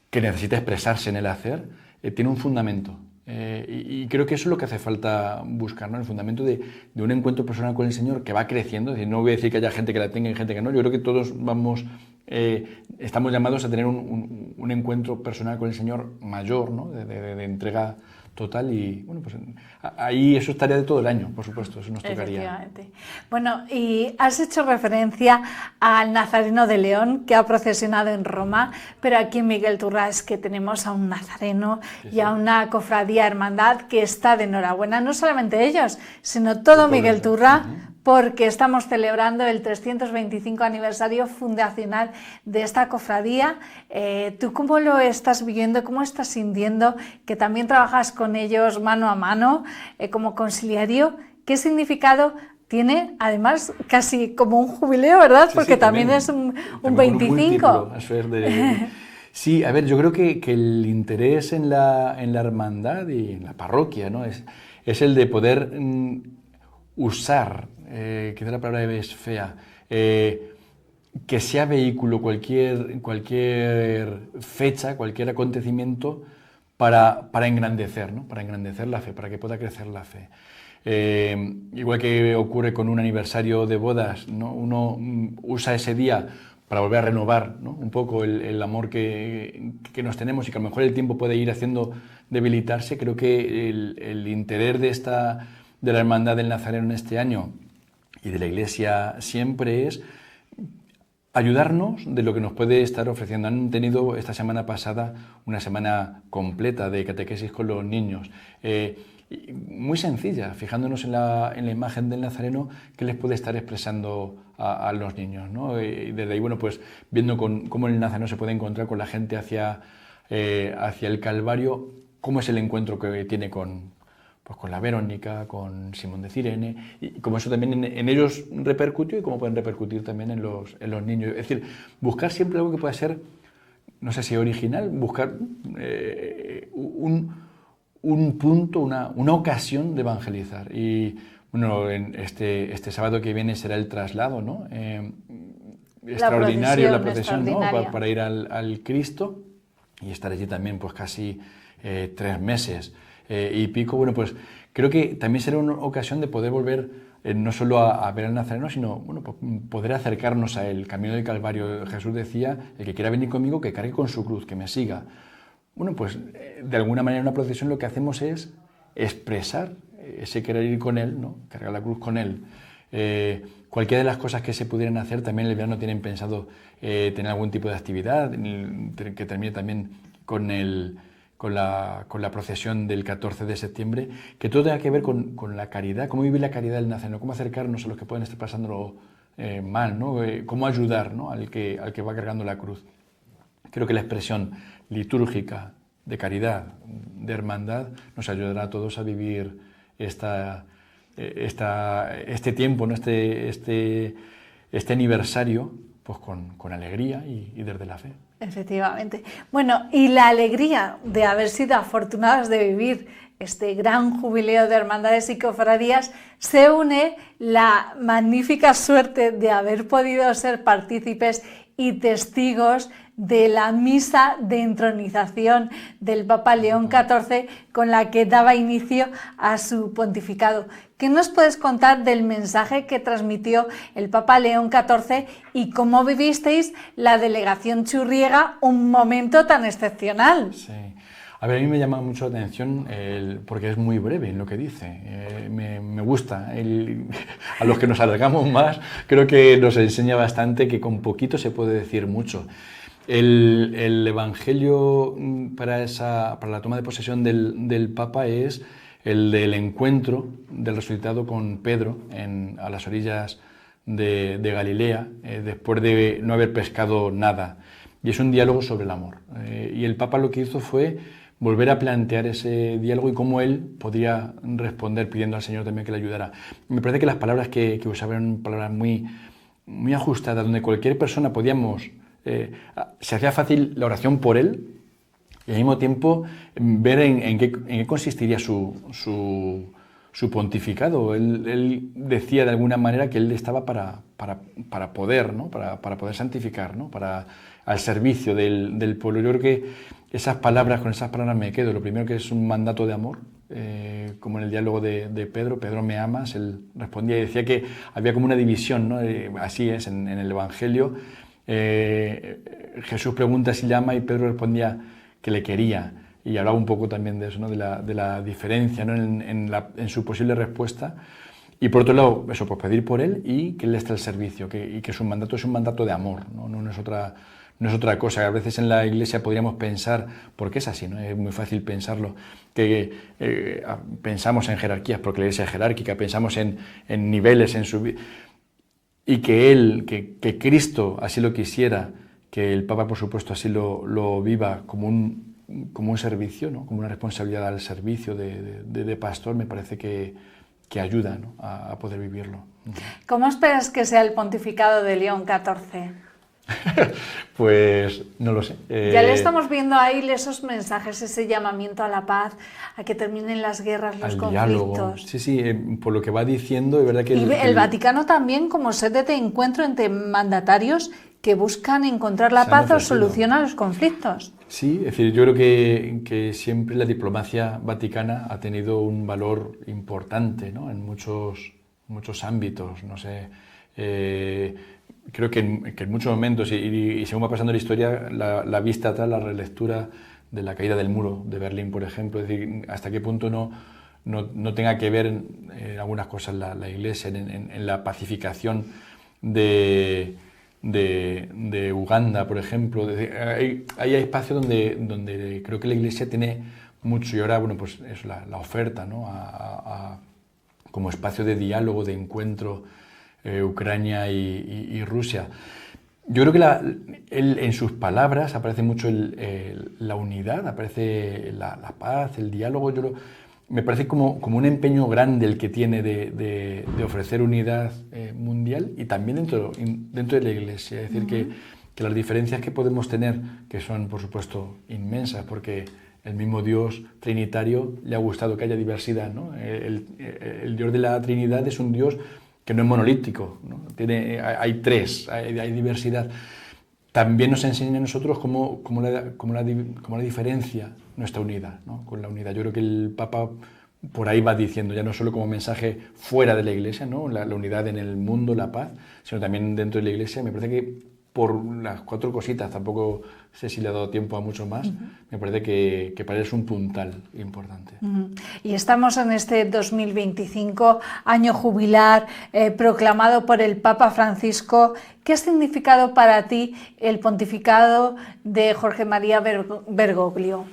que necesita expresarse en el hacer, tiene un fundamento. Y creo que eso es lo que hace falta buscar, ¿no?, el fundamento de un encuentro personal con el Señor que va creciendo. Es decir, no voy a decir que haya gente que la tenga y gente que no. Yo creo que todos estamos llamados a tener un encuentro personal con el Señor mayor, ¿no?, de entrega total. Y bueno, pues ahí eso estaría de todo el año, por supuesto, eso nos tocaría. Efectivamente. Bueno, y has hecho referencia al Nazareno de León, que ha procesionado en Roma, pero aquí en Miguel Turra es que tenemos a un nazareno y a una cofradía hermandad que está de enhorabuena, no solamente ellos, sino todo Miguel Turra, porque estamos celebrando el 325 aniversario fundacional de esta cofradía. ¿Tú cómo lo estás viviendo, cómo estás sintiendo que también trabajas con ellos mano a mano como conciliario? ¿Qué significado tiene, además, casi como un jubileo, ¿verdad? Sí, porque sí, también es un 25. Sí, a ver, yo creo que el interés en la hermandad y en la parroquia, ¿no? es el de poder usar, quizá la palabra es fea, que sea vehículo cualquier fecha, cualquier acontecimiento para engrandecer, ¿no? Para engrandecer la fe, para que pueda crecer la fe. Igual que ocurre con un aniversario de bodas, ¿no? Uno usa ese día para volver a renovar, ¿no? Un poco el amor que nos tenemos, y que a lo mejor el tiempo puede ir haciendo debilitarse. Creo que el interés de la Hermandad del Nazareno en este año y de la Iglesia siempre es ayudarnos de lo que nos puede estar ofreciendo. Han tenido esta semana pasada una semana completa de catequesis con los niños, muy sencilla, fijándonos en la imagen del Nazareno que les puede estar expresando a los niños, ¿no? Y desde ahí, bueno, pues viendo cómo el Nazareno se puede encontrar con la gente hacia el Calvario, cómo es el encuentro que tiene con la Verónica, con Simón de Cirene, y cómo eso también en ellos repercutió y cómo pueden repercutir también en los niños. Es decir, buscar siempre algo que pueda ser, no sé si original, buscar un punto, una ocasión de evangelizar. Y bueno, en este sábado que viene será el traslado, ¿no? Extraordinario, la procesión, ¿no? Para ir al Cristo, y estar allí también pues casi 3 meses y pico. Bueno, pues creo que también será una ocasión de poder volver no solo a ver al Nazareno, sino bueno, pues, poder acercarnos a él. Camino del Calvario, Jesús decía: el que quiera venir conmigo, que cargue con su cruz, que me siga. Bueno, pues de alguna manera en una procesión lo que hacemos es expresar ese querer ir con él, ¿no? Cargar la cruz con él. Cualquiera de las cosas que se pudieran hacer, también el verano tienen pensado tener algún tipo de actividad que termine también con la procesión del 14 de septiembre, que todo tenga que ver con la caridad, cómo vivir la caridad del Nazareno, cómo acercarnos a los que pueden estar pasándolo mal, ¿no? Cómo ayudar, ¿no? al que va cargando la cruz. Creo que la expresión litúrgica de caridad, de hermandad, nos ayudará a todos a vivir este tiempo, ¿no? este aniversario, pues con alegría y desde la fe. Efectivamente. Bueno, y la alegría de haber sido afortunados de vivir este gran jubileo de hermandades y cofradías, se une la magnífica suerte de haber podido ser partícipes y testigos de la misa de entronización del Papa León XIV, con la que daba inicio a su pontificado. ¿Qué nos puedes contar del mensaje que transmitió el Papa León XIV y cómo vivisteis la delegación churriega un momento tan excepcional? Sí. A ver, a mí me llama mucho la atención porque es muy breve en lo que dice. Me gusta. A los que nos alargamos más, creo que nos enseña bastante que con poquito se puede decir mucho. El evangelio para la toma de posesión del Papa es el del encuentro del resucitado con Pedro a las orillas de Galilea, después de no haber pescado nada. Y es un diálogo sobre el amor. Y el Papa lo que hizo fue volver a plantear ese diálogo y cómo él podría responder pidiendo al Señor también que le ayudara. Me parece que las palabras que usaban eran palabras muy, muy ajustadas, donde cualquier persona podíamos... se hacía fácil la oración por él y al mismo tiempo ver en qué consistiría su pontificado. Él decía de alguna manera que él estaba para poder, ¿no? para poder santificar, ¿no? Al servicio del pueblo. Yo creo que con esas palabras me quedo. Lo primero, que es un mandato de amor, como en el diálogo de Pedro: Pedro, ¿me amas? Él respondía y decía que había como una división, ¿no? Así es en el Evangelio. Jesús pregunta si le ama y Pedro respondía que le quería, y hablaba un poco también de eso, ¿no? de la diferencia, ¿no? en su posible respuesta. Y por otro lado, eso, pues pedir por él y que él esté al servicio, y que su mandato es un mandato de amor, no es otra cosa. A veces en la Iglesia podríamos pensar, porque es así, ¿no? Es muy fácil pensarlo, que pensamos en jerarquías porque la Iglesia es jerárquica, pensamos en niveles en su vida, y que Cristo así lo quisiera, que el Papa por supuesto así lo viva como un servicio, ¿no? Como una responsabilidad al servicio de pastor, me parece que ayuda, ¿no? a poder vivirlo. ¿Cómo esperas que sea el pontificado de León XIV? Pues no lo sé. Ya le estamos viendo ahí esos mensajes, ese llamamiento a la paz, a que terminen las guerras, los conflictos. Diálogo. Sí, sí, por lo que va diciendo, es verdad que... Y el Vaticano también como sede de encuentro entre mandatarios que buscan encontrar la paz o solucionar los conflictos. Sí, es decir, yo creo que siempre la diplomacia vaticana ha tenido un valor importante, ¿no? En muchos ámbitos, no sé. Creo que en muchos momentos, y según va pasando la historia, la vista atrás, la relectura de la caída del muro de Berlín, por ejemplo, es decir, hasta qué punto no tenga que ver en algunas cosas la Iglesia, en la pacificación de Uganda, por ejemplo. Hay espacios donde creo que la Iglesia tiene mucho, y ahora, bueno, pues es la oferta, ¿no? Como espacio de diálogo, de encuentro, Ucrania y Rusia. Yo creo que en sus palabras aparece mucho la unidad, aparece la paz, el diálogo. Me parece como un empeño grande el que tiene de ofrecer unidad mundial y también dentro de la Iglesia. Es decir, que las diferencias que podemos tener, que son por supuesto inmensas, porque el mismo Dios trinitario le ha gustado que haya diversidad, ¿no? El Dios de la Trinidad es un Dios que no es monolítico, ¿no? Hay tres, hay diversidad. También nos enseña a nosotros cómo la diferencia no está unida, ¿no? Con la unidad. Yo creo que el Papa por ahí va diciendo, ya no solo como mensaje fuera de la Iglesia, ¿no? La unidad en el mundo, la paz, sino también dentro de la Iglesia. Me parece que por las 4 cositas, tampoco sé si le ha dado tiempo a mucho más, me parece que para él es un puntal importante. Y estamos en este 2025, año jubilar, proclamado por el Papa Francisco. ¿Qué ha significado para ti el pontificado de Jorge María Bergoglio?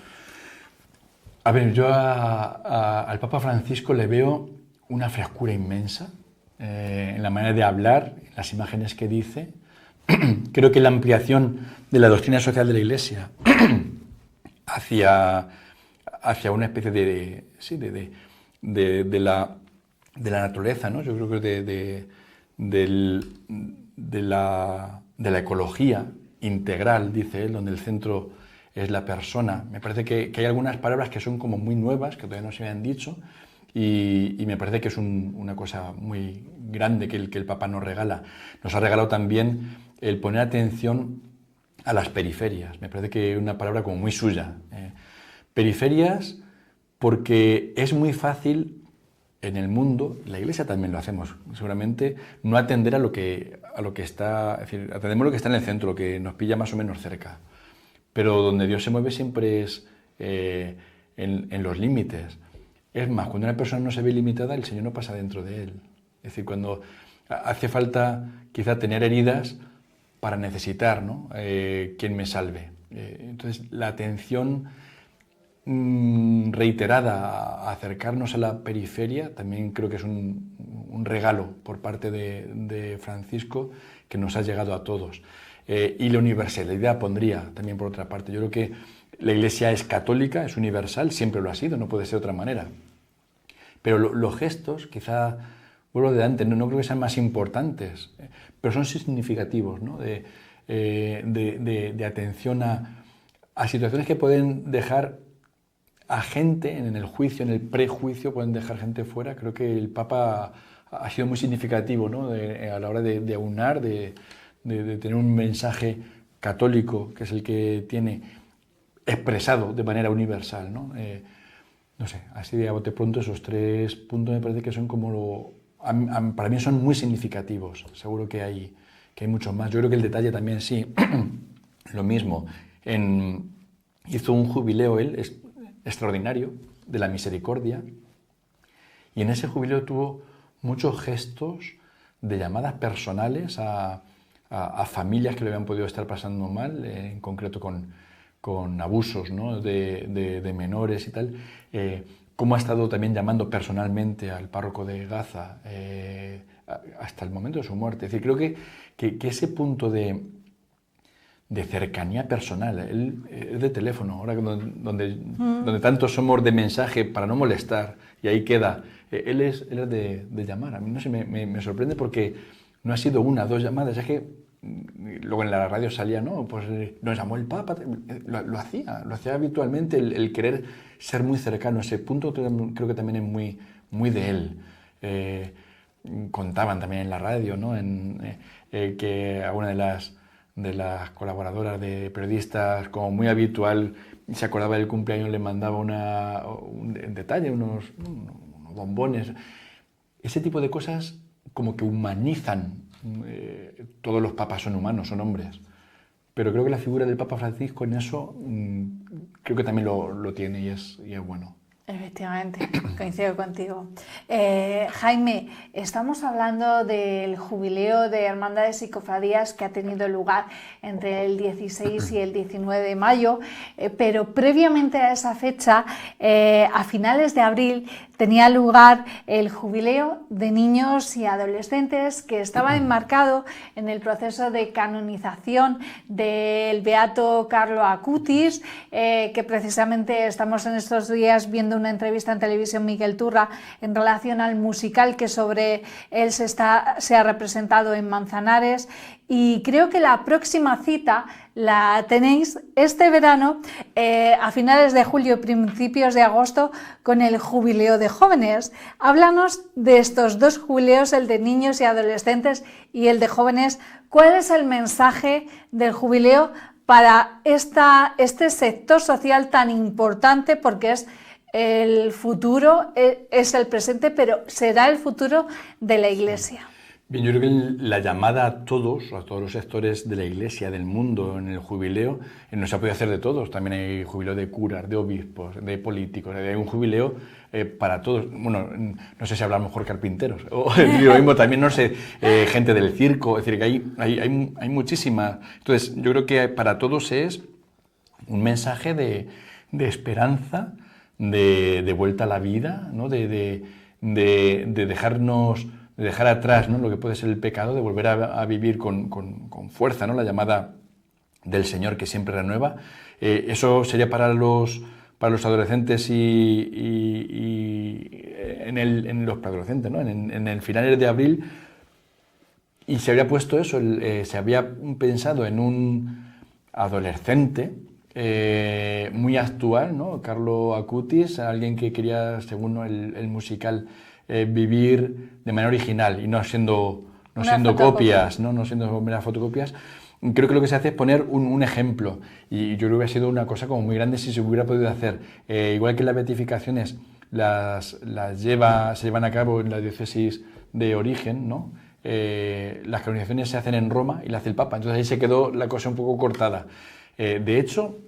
A ver, yo al Papa Francisco le veo una frescura inmensa en la manera de hablar, en las imágenes que dice. Creo que la ampliación de la doctrina social de la Iglesia hacia una especie de la naturaleza, ¿no? Yo creo que de la ecología integral, dice él, donde el centro es la persona. Me parece que hay algunas palabras que son como muy nuevas, que todavía no se habían dicho, y me parece que es una cosa muy grande que el Papa nos regala. Nos ha regalado también el poner atención a las periferias. Me parece que es una palabra como muy suya. Periferias, porque es muy fácil en el mundo, la Iglesia también lo hacemos, seguramente, no atender a lo que está, es decir, atendemos lo que está en el centro, lo que nos pilla más o menos cerca. Pero donde Dios se mueve siempre es en los límites. Es más, cuando una persona no se ve limitada, el Señor no pasa dentro de él. Es decir, cuando hace falta quizá tener heridas para necesitar, ¿no? Quien me salve. Entonces, la atención reiterada a acercarnos a la periferia también creo que es un regalo por parte de Francisco que nos ha llegado a todos. Y la universalidad pondría también por otra parte. Yo creo que la Iglesia es católica, es universal, siempre lo ha sido, no puede ser de otra manera. Pero los gestos, quizá, vuelvo adelante, no creo que sean más importantes, pero son significativos, ¿no? de atención a situaciones que pueden dejar a gente en el juicio, en el prejuicio, pueden dejar gente fuera. Creo que el Papa ha sido muy significativo, ¿no? A la hora de aunar, de tener un mensaje católico, que es el que tiene expresado de manera universal, ¿no? No sé, así de a bote pronto esos 3 puntos me parece que son como para mí son muy significativos. Seguro que hay muchos más. Yo creo que el detalle también sí, lo mismo. Hizo un jubileo él extraordinario de la misericordia y en ese jubileo tuvo muchos gestos de llamadas personales a familias que le habían podido estar pasando mal, en concreto con abusos, ¿no? de menores y tal, cómo ha estado también llamando personalmente al párroco de Gaza hasta el momento de su muerte. Es decir, creo que ese punto de cercanía personal, él es de teléfono, ahora donde tantos somos de mensaje para no molestar, y ahí queda, él es de llamar. A mí no sé, me sorprende porque no ha sido 1, 2 llamadas, es que luego en la radio salía, ¿no? Pues nos llamó el Papa, lo hacía habitualmente, el querer ser muy cercano. Ese punto creo que también es muy de él. Contaban también en la radio, ¿no? Que a una de las colaboradoras de periodistas, como muy habitual, se acordaba del cumpleaños, le mandaba un detalle, unos bombones. Ese tipo de cosas como que humanizan. Todos los papas son humanos, son hombres. Pero creo que la figura del Papa Francisco en eso creo que también lo tiene y es bueno. Efectivamente, coincido contigo. Jaime, estamos hablando del jubileo de Hermandades y Cofradías que ha tenido lugar entre el 16 y el 19 de mayo, pero previamente a esa fecha, a finales de abril, tenía lugar el jubileo de niños y adolescentes que estaba enmarcado en el proceso de canonización del beato Carlo Acutis, que precisamente estamos en estos días viendo una entrevista en televisión Miguel Turra en relación al musical que sobre él se ha representado en Manzanares, y creo que la próxima cita la tenéis este verano, a finales de julio, principios de agosto, con el jubileo de jóvenes. Háblanos de estos dos jubileos, el de niños y adolescentes y el de jóvenes. ¿Cuál es el mensaje del jubileo para este sector social tan importante? Porque es el futuro, es el presente, pero será el futuro de la Iglesia. Bien, yo creo que la llamada a todos los sectores de la Iglesia, del mundo, en el jubileo, no se ha podido hacer de todos. También hay jubileo de curas, de obispos, de políticos. Hay un jubileo para todos. Bueno, no sé si hablar mejor carpinteros. O lo mismo también, no sé, gente del circo. Es decir, que hay muchísimas. Entonces, yo creo que para todos es un mensaje de esperanza, de vuelta a la vida, ¿no? de dejar atrás, ¿no? Lo que puede ser el pecado, de volver a vivir con fuerza, ¿no? La llamada del Señor que siempre renueva. Eso sería para los adolescentes y en los preadolescentes, ¿no? En el finales de abril, y se había puesto eso, se había pensado en un adolescente muy actual, ¿no? Carlo Acutis, alguien que quería, según el musical, vivir de manera original y no siendo copias, no siendo meras fotocopias. Creo que lo que se hace es poner un ejemplo, y yo creo que hubiera sido una cosa como muy grande si se hubiera podido hacer. Igual que las beatificaciones se llevan a cabo en la diócesis de origen, ¿no? Las canonizaciones se hacen en Roma y las hace el Papa, entonces ahí se quedó la cosa un poco cortada. De hecho,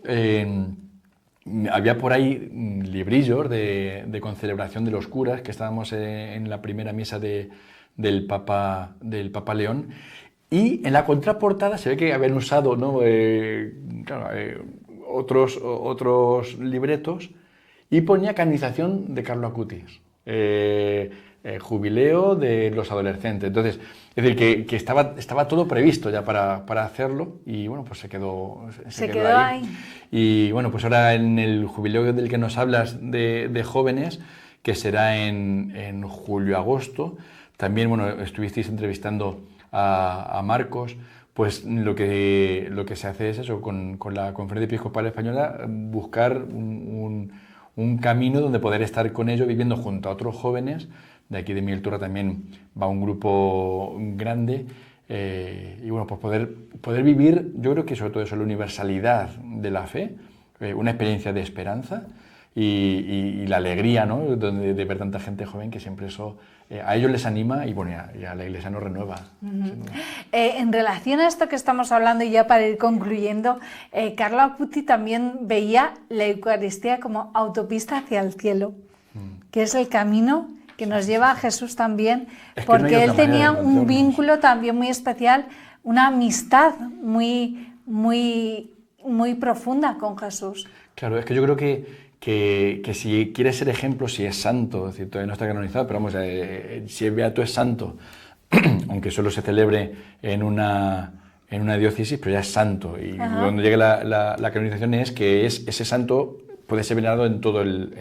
había por ahí librillos de concelebración de los curas, que estábamos en la primera misa del Papa León, y en la contraportada se ve que habían usado, ¿no? Otros libretos, y ponía canonización de Carlo Acutis, jubileo de los adolescentes. Entonces, es decir, que estaba todo previsto ya para hacerlo, y bueno, pues se quedó ahí. Y bueno, pues ahora en el jubileo del que nos hablas de jóvenes, que será en julio-agosto, también, bueno, estuvisteis entrevistando a Marcos, pues lo que se hace es eso, con la Conferencia Episcopal Española, buscar un camino donde poder estar con ellos, viviendo junto a otros jóvenes. De aquí de Miguel Turra también va un grupo grande, y bueno, pues poder vivir, yo creo que sobre todo eso, la universalidad de la fe, una experiencia de esperanza y la alegría, ¿no? De ver tanta gente joven, que siempre eso a ellos les anima, y bueno, y a la Iglesia nos renueva. En relación a esto que estamos hablando, y ya para ir concluyendo, Carlo Acutis también veía la Eucaristía como autopista hacia el cielo, que es el camino que nos lleva a Jesús también, porque él tenía un vínculo también muy especial, una amistad muy profunda con Jesús. Claro, es que yo creo que si quiere ser ejemplo, si es santo, es decir, todavía no está canonizado, pero vamos, si el beato es santo, aunque solo se celebre en una diócesis, pero ya es santo, y cuando llegue la canonización es que ese santo puede ser venerado en todo el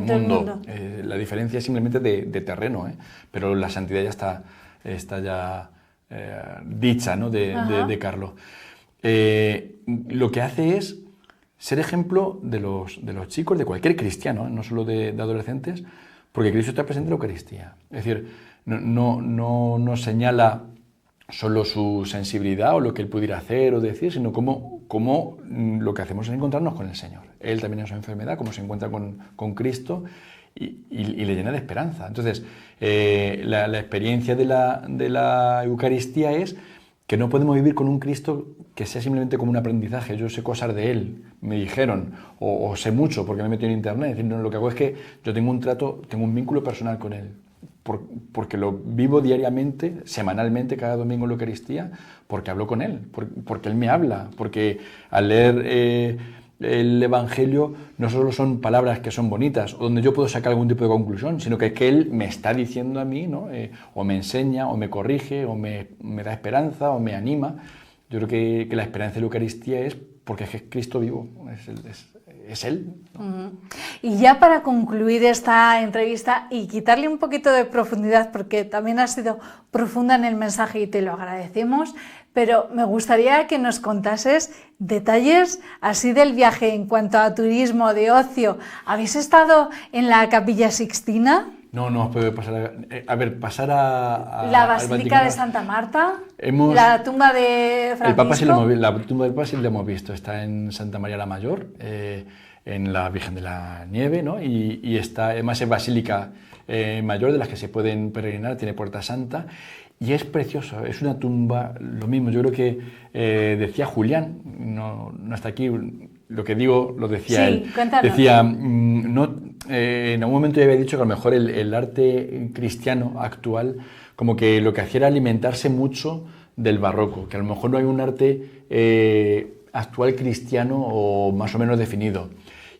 mundo. La diferencia es simplemente de terreno, pero la santidad ya está dicha, ¿no? de Carlos. Lo que hace es ser ejemplo de los chicos, de cualquier cristiano, no solo de adolescentes, porque Cristo está presente en la Eucaristía. Es decir, no señala solo su sensibilidad o lo que él pudiera hacer o decir, sino cómo lo que hacemos es encontrarnos con el Señor. Él también en su enfermedad, cómo se encuentra con Cristo y le llena de esperanza. Entonces, la experiencia de la Eucaristía es que no podemos vivir con un Cristo que sea simplemente como un aprendizaje. Yo sé cosas de Él, me dijeron, o sé mucho porque me he metido en Internet. Es decir, no, lo que hago es que yo tengo un trato, tengo un vínculo personal con Él, porque lo vivo diariamente, semanalmente, cada domingo en la Eucaristía, porque hablo con Él, porque Él me habla, porque al leer el Evangelio no solo son palabras que son bonitas o donde yo puedo sacar algún tipo de conclusión, sino que Él me está diciendo a mí, ¿no? O me enseña, o me corrige, o me da esperanza, o me anima. Yo creo que la esperanza de la Eucaristía es porque es Cristo vivo, es Él, ¿no? Y ya para concluir esta entrevista y quitarle un poquito de profundidad, porque también ha sido profunda en el mensaje y te lo agradecemos, pero me gustaría que nos contases detalles así del viaje en cuanto a turismo, de ocio. ¿Habéis estado en la Capilla Sixtina? No, puede pasar pasar a la Basílica de Santa Marta, la tumba de Francisco. La tumba del Papa sí la hemos visto, está en Santa María la Mayor, en la Virgen de la Nieve, ¿no? Y está, además es basílica mayor de las que se pueden peregrinar, tiene puerta santa. Y es precioso, es una tumba, lo mismo, yo creo que decía Julián, no está aquí, lo que digo lo decía él. Cuéntanos. Decía, en algún momento ya había dicho que a lo mejor el arte cristiano actual como que lo que hacía era alimentarse mucho del barroco, que a lo mejor no hay un arte actual cristiano o más o menos definido.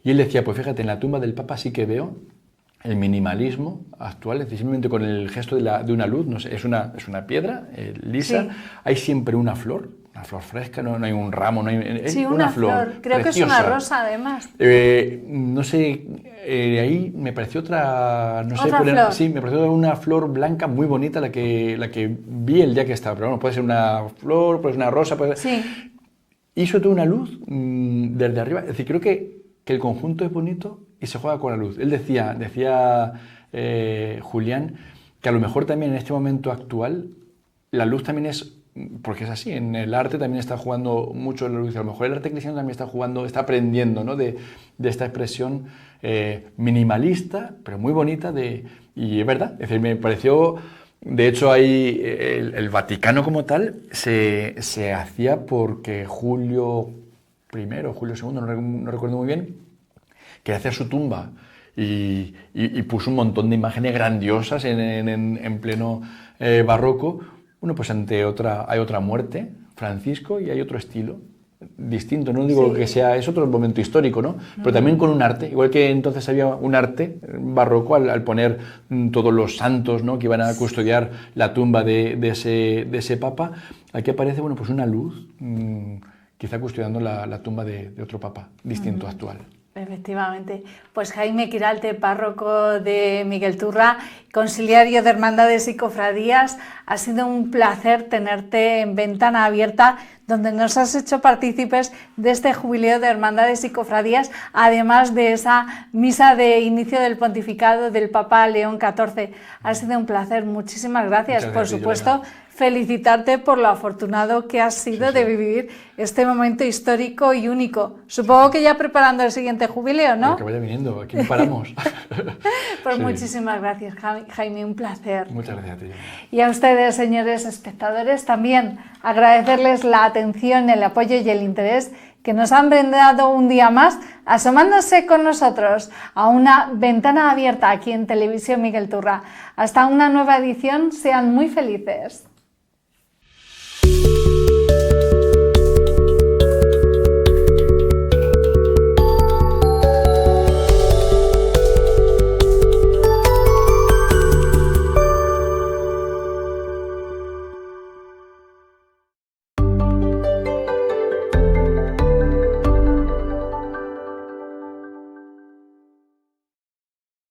Y él decía, pues fíjate, en la tumba del Papa sí que veo el minimalismo actual, es decir, simplemente con el gesto de una luz, no sé, es una piedra lisa, sí. Hay siempre una flor fresca, no hay un ramo, no hay, sí, una flor, creo preciosa. Que es una rosa además. No sé, ahí me pareció otra, no ¿Otra sé, flor? Sí, me pareció una flor blanca muy bonita la que vi el día que estaba, pero bueno, puede ser una flor, puede ser una rosa, puede ser... Sí. Hizo toda una luz desde arriba, es decir, creo que el conjunto es bonito y se juega con la luz. Él decía Julián, que a lo mejor también en este momento actual la luz también es, porque es así, en el arte también está jugando mucho la luz, a lo mejor el arte cristiano también está aprendiendo, ¿no? de esta expresión minimalista, pero muy bonita, y es verdad, es decir, me pareció, de hecho hay el Vaticano como tal se hacía porque Julio I o Julio II, no recuerdo muy bien, que hacía su tumba y puso un montón de imágenes grandiosas en pleno barroco. Bueno, pues hay otra muerte, Francisco, y hay otro estilo distinto. No digo que sea, es otro momento histórico, ¿no? Pero también con un arte, igual que entonces había un arte barroco al poner todos los santos, ¿no? Que iban a custodiar la tumba de ese papa. Aquí aparece, bueno, pues una luz, quizá custodiando la tumba de otro papa distinto actual. Efectivamente. Pues Jaime Quiralte, párroco de Miguel Turra, conciliario de Hermandades y Cofradías, ha sido un placer tenerte en Ventana Abierta, donde nos has hecho partícipes de este jubileo de Hermandades y Cofradías, además de esa misa de inicio del pontificado del Papa León XIV. Ha sido un placer, muchísimas gracias. Por supuesto, felicitarte por lo afortunado que has sido de vivir este momento histórico y único. Supongo que ya preparando el siguiente jubileo, ¿no? Que vaya viniendo, aquí no paramos. Pues muchísimas gracias, Jaime, un placer. Muchas gracias a ti. Y a ustedes, señores espectadores, también agradecerles la atención, el apoyo y el interés que nos han brindado un día más, asomándose con nosotros a una ventana abierta aquí en Televisión Miguel Turra. Hasta una nueva edición, sean muy felices.